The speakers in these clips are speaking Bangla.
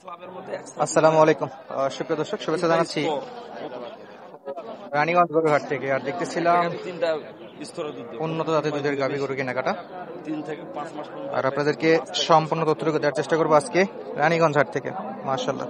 আসসালামু আলাইকুম সুপ্রিয় দর্শক, শুভেচ্ছা জানাচ্ছি রানীগঞ্জ গরুহাট থেকে। আর দেখতেছিলাম উন্নত জাতের দুধের গাভী গরু কেনাকাটা, আর আপনাদেরকে সম্পূর্ণ তথ্যটুকু দেওয়ার চেষ্টা করবো আজকে রানীগঞ্জ হাট থেকে। মাশাআল্লাহ,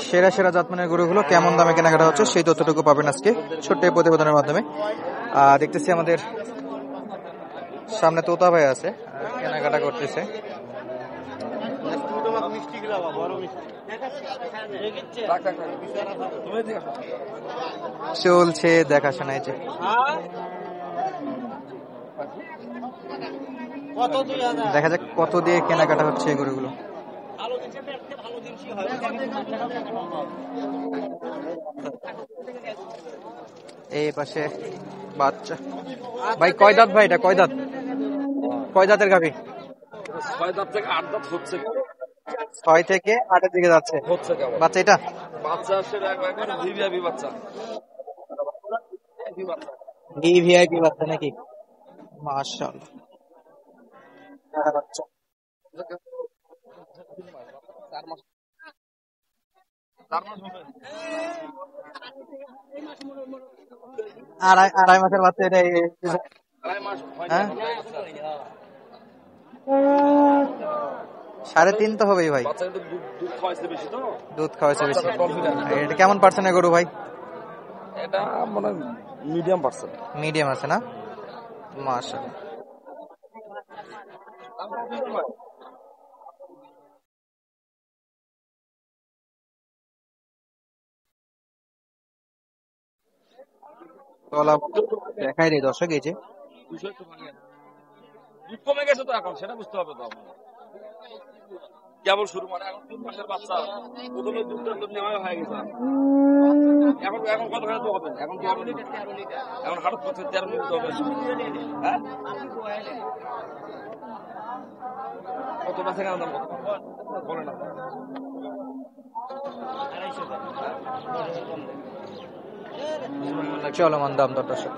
সেরা সেরা জাতমানের গরুগুলো কেমন দামে কেনাকাটা হচ্ছে সেই তথ্যটুকু পাবেন আজকে ছোট্ট এই প্রতিবেদনের মাধ্যমে। দেখতেছি আমাদের সামনে তোতা ভাই আছে, কেনাকাটা করতেছে। চলছে দেখাশোনা, এই যে দেখা যাক কত দিয়ে কেনাকাটা হচ্ছে এই গরুগুলো। এই পাশে বাচ্চা ভাই, কয় দাঁত ভাই? এটা কয় দাঁত? কয় দাঁতের গাভী? 6 দাঁত থেকে 8 দাঁত হচ্ছে। 6 থেকে 8 এর দিকে যাচ্ছে বাচ্চা। এটা বাচ্চা আসছে একবার ভিভিআইপি বাচ্চা, ভিভিআইপি বাচ্চা নাকি? মাশাআল্লাহ, বাচ্চা 4 মাস হবে। আড়াই মাসের বাচ্চা এটা? আড়াই মাস হয় না। 3.5 তো হবেই ভাই। বাচ্চা কিন্তু দুধ খাওয়াইছে বেশি, তো দুধ খাওয়াইছে বেশি। এটা কেমন পার্সেন্টের গরু ভাই? এটা মানে মিডিয়াম পার্সেন্ট। মিডিয়াম আছে না? মাশাআল্লাহ, দেখাই রে দর্শক, এই যে দুধ কমে গেছে তো এখন, সেটা বুঝতে হবে। তো কেবল শুরু, মানে এখন 3 মাসের বাচ্চা, প্রথমে দুধটা তো নেওয়া হয়ে গেছে। এখন এখন কত খাওয়া হবে? এখন কি হবে? এখন হাট করতে 13 মিনিট হবে। হ্যাঁ, কত মাসে কেন দাম বলে না? চলমান দাম দর দর্শক।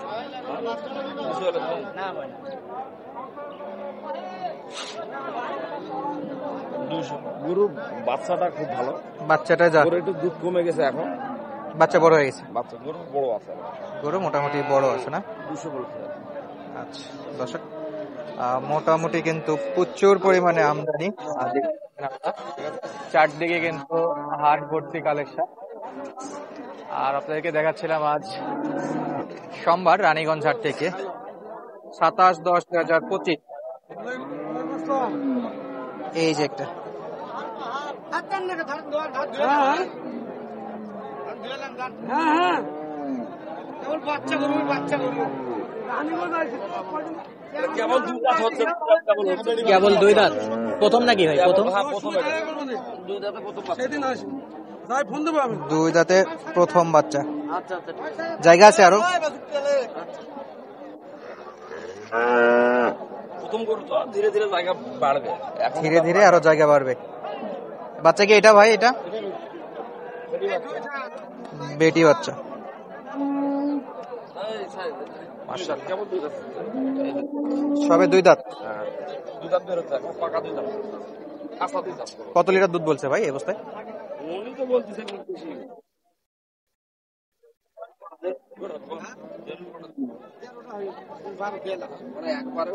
গরু বাচ্চাটা খুব ভালো, বাচ্চাটা যা একটু দুধ কমে গেছে এখন, বাচ্চা বড় হয়ে গেছে। বাচ্চা গরু বড় আছে, গরু মোটামুটি বড় আছে না? 200 বলছে। আচ্ছা দর্শক, মোটামুটি কিন্তু প্রচুর পরিমাণে আমদানি। চারদিকে কিন্তু হাট ভর্তি কালেকশন। আর আপনাদেরকে দেখাচ্ছিলাম আজ সোমবার রানীগঞ্জ হাট থেকে 27/10/2025। এই যে একটা কেবল 2 দাঁত, প্রথম নাকি ভাই? প্রথম 2 দাঁতে প্রথম বাচ্চা। জায়গা আছে আরো? প্রথম গরু তো ধীরে ধীরে জায়গা বাড়বে, ধীরে ধীরে আরো জায়গা বাড়বে। বাচ্চা কি এটা ভাই? এটা বেটি বাচ্চা। সবে 2 দাঁত। কত লিটার দুধ বলছে ভাই এই অবস্থায়? উনি তো বলতেছে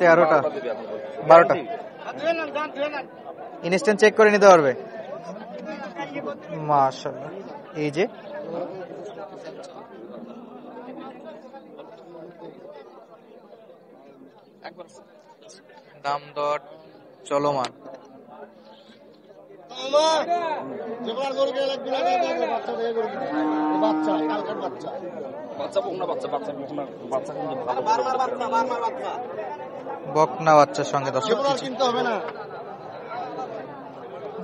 13টা 12টা। ইনস্ট্যান্ট চেক করে নিতে পারবে। মাশাআল্লাহ, এই যে দাম দর চলমান। বকনা বাচ্চার সঙ্গে দর্শক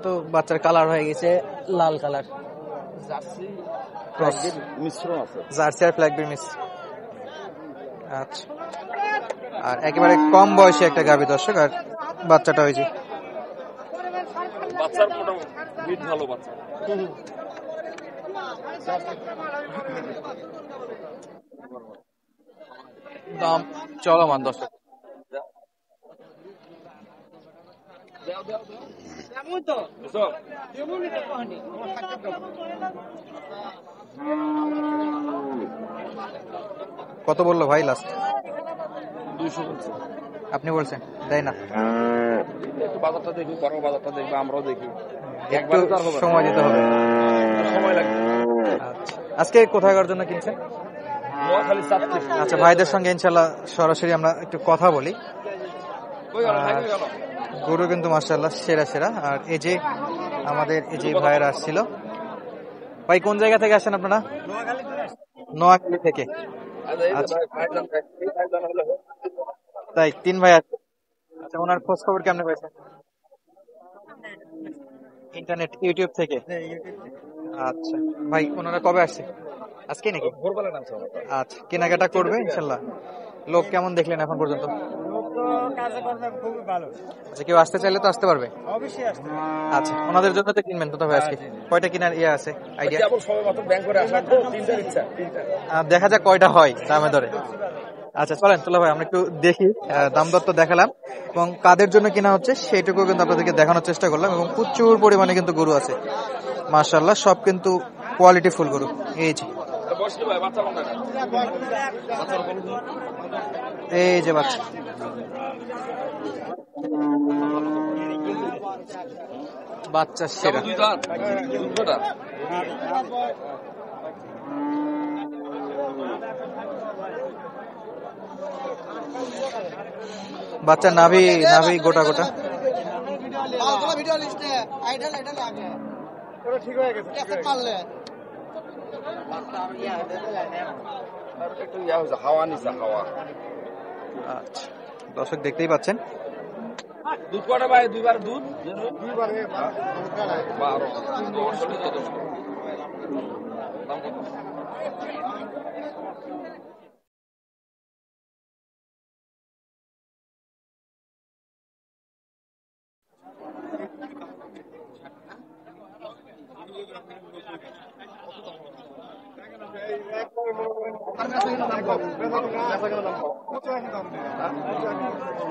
তো বাচ্চার কালার হয়ে গেছে লাল কালার, জার্সি আর ফ্ল্যাগবি মিক্স। আচ্ছা, আর একেবারে কম বয়সী একটা গাভী দর্শক। আর বাচ্চাটা হয়েছে বাচ্চার মোটামুটি ভালো বাচ্চা। দাম চলমান দর্শক। বুঝছো? কত বললো ভাই লাস্ট? 200 বলছে। আপনি বলছেন দেয় না? একটু বাজারটা দেখি, বড় বাজারটা দেখবে, আমরাও দেখি। একটু একবারে তো আর হবে না। সময় দিতে হবে। সময় লাগবে। আচ্ছা, আজকে কোথাকার জন্য কিনছেন? নোয়াখালী চাঁদপুর। আচ্ছা, ভাইদের সঙ্গে ইনশাল্লাহ সরাসরি আমরা একটু কথা বলি। কই গেল? ভাই কই গেল? গরু কিন্তু মাশাআল্লাহ সেরা সেরা। আর এই যে আমাদের এই যে ভাইয়েরা আসছিল, ভাই কোন জায়গা থেকে আসেন আপনারা? নোয়াখালী থেকে। আচ্ছা, এই যে আচ্ছা। ভাই, এই ভাইজান হলো। তাই 3 ভাই আছে। আচ্ছা, ওনার খোঁজ খবর কেমনে পাইছেন? ইন্টারনেট, ইউটিউব থেকে? আচ্ছা ভাই, ওনারা কবে আসছে? আজকে নাকি? ভোরবেলা নামছে আমার। আচ্ছা, কেনাকাটা করবে ইনশাল্লাহ। লোক কেমন দেখলেন এখন পর্যন্ত? আচ্ছা, কেউ আসতে চাইলে তো আসতে পারবে। আচ্ছা, ওনাদের জন্য তো কিনবেন তো ভাই আজকে? কয়টা কেনার ইয়ে আছে আইডিয়া? কেবল সবে মাত্র ব্যাংক করে আসার তো 3টার ইচ্ছা, 3টা। দেখা যাক কয়টা হয় দামে ধরে। আচ্ছা চলেন তোলা ভাই, আমরা একটু দেখি। দাম দর তো দেখালাম এবং কাদের জন্য কিনা হচ্ছে সেইটুকু কিন্তু আপনাদেরকে দেখানোর চেষ্টা করলাম। এবং প্রচুর পরিমাণে কিন্তু গরু আছে মাশাআল্লাহ, সব কিন্তু কোয়ালিটি ফুল গরু। এই যে বসলি ভাই, বাচ্চা কোনটা? বাচ্চার কোন? এই যে বাচ্চা, বাচ্চা সেরা। দুই দাঁত, দুটোটা। বাচ্চা নাভি নাভি গোটা গোটা। একটু ইয়া হয়েছে, হাওয়া নিছে, হাওয়া। আচ্ছা, দর্শক দেখতেই পাচ্ছেন। দুধ কটা ভাই? দুইবার দুধ? দুইবারে 12। দাম কত?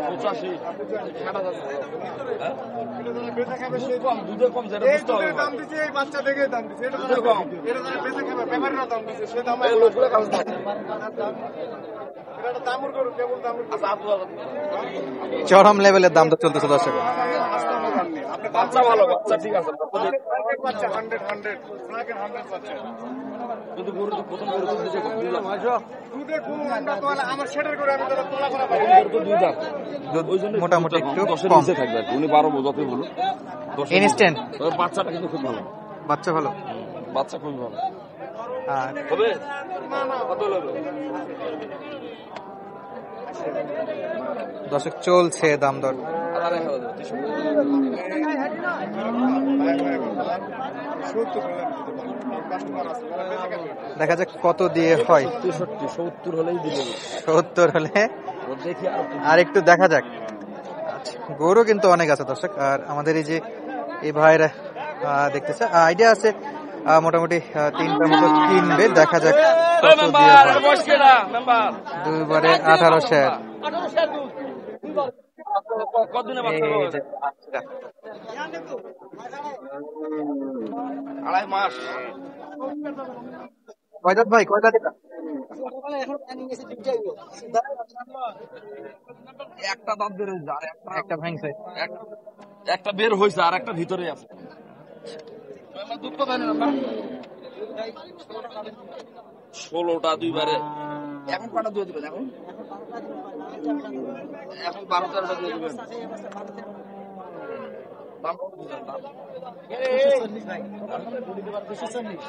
পঁচাশি। দুধে কম, যেটা বুঝতে হবে। দুধে কম। এই লোকগুলো কাজ করে। আচ্ছা, আপু, চরম লেভেলের দাম তো চলতেছে দর্শক। বাচ্চা ভালো, বাচ্চা ঠিক আছে। কিন্তু গরু তো প্রথম গরু তো দিতে কম, 2 লাখ। গরু তো 2 লাখ। ওই জন্য মোটামুটি একটু 10-এর কম। নিচে থাকবে আর কি। উনি 12 যতই বলুন, 10-এর ইনস্ট্যান্ট নিচে। তবে বাচ্চাটা কিন্তু খুব ভালো। বাচ্চা ভালো। বাচ্চা খুবই ভালো। আর হবে? কত লাগবে? দর্শক চলছে দাম দর। আধা রেখে দাও, 300। দেখা যাক কত দিয়ে হয়। 70 হলেই দিবে। 70 হলে দেখি আর একটু দেখা যাক। আচ্ছা, গরু কিন্তু অনেক আছে দর্শক। আর আমাদের এই যে এই ভাইরা দেখতেছে, আইডিয়া আছে মোটামুটি 3টার মতো কিনবে। দেখা যাক কত দিয়ে হয়। দুইবারে 18 শেয়ার। কতদিনে এই যে বাচ্চা। 2.5 মাস। কয় দাঁত ভাই, কয় দাঁত এটা? একটা দাঁত বের হয়েছে, আর একটা ভাঙছে। একটা বের হয়েছে, আর একটা ভিতরে আছে। দুধ কোথায় নেন আপনার? 16টা দুইবারে। এখন কটা দিয়ে দিবেন? এখন 12-13টা দিয়ে দিবেন। দাম কত দিবেন? দাম 240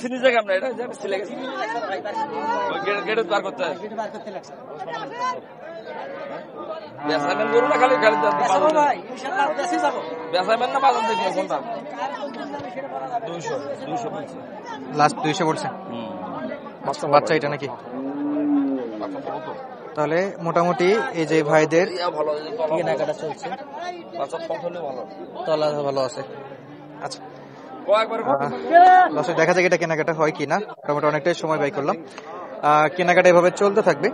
সিরিজে কেমন এটা? সিলে গেছে। ওই গেটে বার করতে হয়। বেসাইবেন গরু না খালি খালি বেসাইবেন না বাজার থেকে কোনটা 200 বলছে লাস্ট 200 পড়ছে। বাচ্চা এটা নাকি? তাহলে মোটামুটি এই যে ভাইদের কেনাকাটা চলছে, তলা ভালো আছে। আচ্ছা দর্শক দেখা যাক এটা কেনাকাটা হয় কিনা। মোটামুটি অনেকটাই সময় ব্যয় করলাম, কেনাকাটা এভাবে চলতে থাকবে।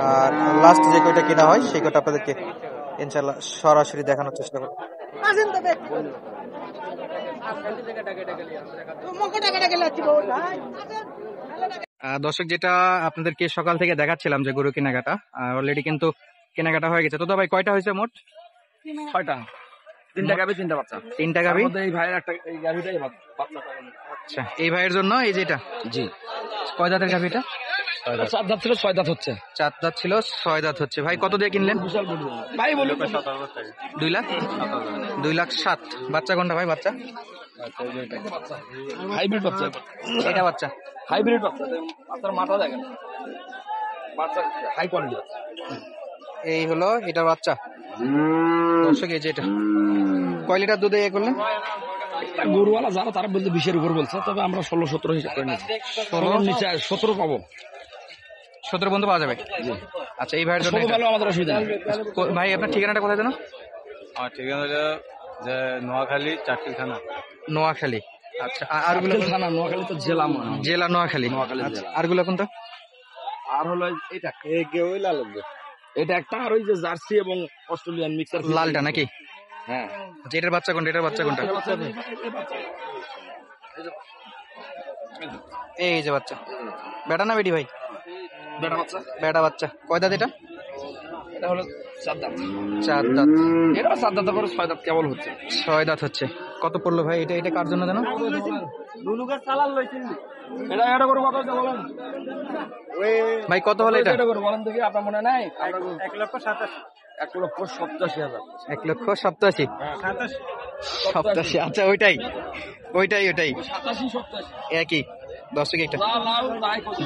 আর লাস্ট যে কয়টা কেনা হয় সেই কয়টা আপনাদেরকে ইনশাল্লাহ সরাসরি দেখানোর চেষ্টা করব। দর্শক যেটা আপনাদেরকে সকাল থেকে দেখাচ্ছিলাম যে গরু কেনাকাটা, অলরেডি কিন্তু কেনাকাটা হয়ে গেছে। তো ভাই কয়টা হয়েছে মোট? 6টা। 3টা গাভী 3টা বাচ্চা। 3টা গাভী। এই ভাইয়ের একটা এই গাভীটাই বাচ্চা। আচ্ছা এই ভাইয়ের জন্য এই যেটা। জি। কয় দাঁতের গাভী এটা? 4 দাঁত ছিল 6 দাঁত হচ্ছে। 4 দাঁত ছিল 6 দাঁত হচ্ছে। ভাই কত দিয়ে কিনলেন? ভাই বলে 2 লাখ 2 লাখ 7। বাচ্চা কোনটা ভাই? বাচ্চা হাইব্রিড বাচ্চা। এটা বাচ্চা হাইব্রিড বাচ্চা। বাচ্চার মাথা দেখেন, বাচ্চা হাই কোয়ালিটি। এই হলো এটা বাচ্চা। দর্শক এই যে এটা কয় লিটার দুধে ইয়ে করলেন? গরুওয়ালা যারা তারা বলতে 20-এর উপর বলছে, তবে আমরা 16-17 হিসাব করে নিচ্ছি। 16 নিচে 17 পাবো, 17 পর্যন্ত পাওয়া যাবে। আচ্ছা এই ভাইয়ের জন্য ভালো, আমাদের অসুবিধা নেই। ভাই আপনার ঠিকানাটা কোথায় জানো? আমার ঠিকানা হলো যে নোয়াখালী চাটকিল থানা। নোয়াখালী। আচ্ছা আরগুলো থানা নোয়াখালী তো জেলা, জেলা নোয়াখালী। আচ্ছা আরগুলো কোনটা? আর হলো এটা এটা একটা, আর ওই যে জার্সি এবং অস্ট্রেলিয়ান মিক্সার লালটা নাকি? হ্যাঁ। যেটার বাচ্চা কোনটা? এটার বাচ্চা কোনটা? এই যে বাচ্চা। বেটা না বেটি ভাই? বেটা বাচ্চা। বেটা বাচ্চা। কয় দাঁত এটা? এটা হলো 4 দাঁত। 4 দাঁত। এটা 4 দাঁত করে 6 দাঁত কেবল হচ্ছে। 6 দাঁত হচ্ছে। কত পড়লো ভাই এটা? এটা কার জন্য জানো? এটা এটা করে কত হচ্ছে বলেন ভাই? কত হলো এটা? এটা করে বলেন দেখি, আপনার মনে নাই? 1,87,000। 1,87,000। 1,87,000। 87। আচ্ছা ওইটাই। 87-87 একই। দর্শক একটা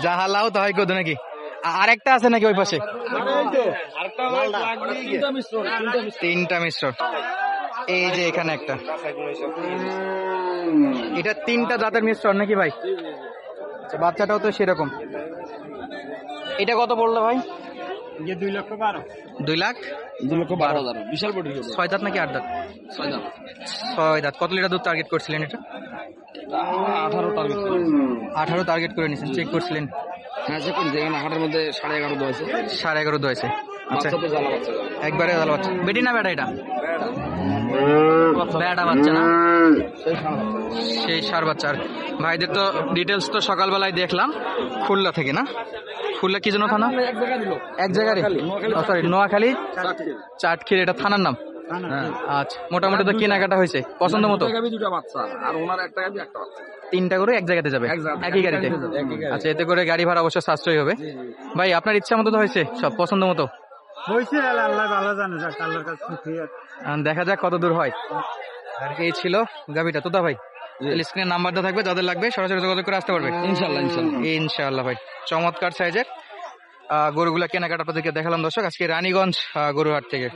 জাহালাও তো হয় কত নাকি? আরেকটা আছে নাকি ওই পাশে? 3টা মিশ্র। এই যে এখানে একটা, এটা 3টা জাতের মিশ্রণ নাকি ভাই? আচ্ছা বাচ্চাটাও তো সেরকম। এটা কত পড়লো ভাই? 2,12,000। বিশাল বডি। 6 দাঁত নাকি 8 দাঁত? 6 দাঁত। 6 দাঁত। কত লিটার দুধ টার্গেট করছিলেন এটা? 18 টার্গেট। 18 টার্গেট করে নিয়েছেন, চেক করছিলেন? হ্যাঁ চেক করেছি, এখানে হাটের মধ্যে 11.5 দোয়াইছে। 11.5 দোয়াইছে। আচ্ছা বাচ্চা তো জ্বালা বাচ্চা। একবারে ভালো বাচ্চা। বেটি না বেটা এটা? বেটা বাচ্চা না? সেই সার বাচ্চা। আর ভাইদের তো ডিটেলস তো সকালবেলায় দেখলাম খুলনা থেকে, না? খুলনা কি জন্য থানা? এক জায়গায়। সরি নোয়াখালী চাটখিল, এটা থানার নাম। আচ্ছা মোটামুটি তো কেনাকাটা হয়েছে পছন্দ মতো? 2টা বাচ্চা আর ওনার একটা গাবি একটা বাচ্চা। 3টা করে এক জায়গাতে যাবে, একই গাড়িতে? আচ্ছা এতে করে গাড়ি ভাড়া অবশ্য সাশ্রয় হবে। ভাই আপনার ইচ্ছা মতো তো হয়েছে, সব পছন্দ মতো হয়েছে? আল্লাহ ভালো জানে, আল্লাহর কাছে দেখা যাক কত দূর হয়। আর এই ছিল গাবিটা। তোতা ভাই স্ক্রিনে নাম্বার দেওয়া থাকবে, যাদের লাগবে সরাসরি যোগাযোগ করে আসতে পারবে ইনশাআল্লাহ। ভাই চমৎকার সাইজের গরুগুলা কেনাকাটা আপনাদেরকে দেখালাম দর্শক আজকে রানীগঞ্জ গরুহাট থেকে।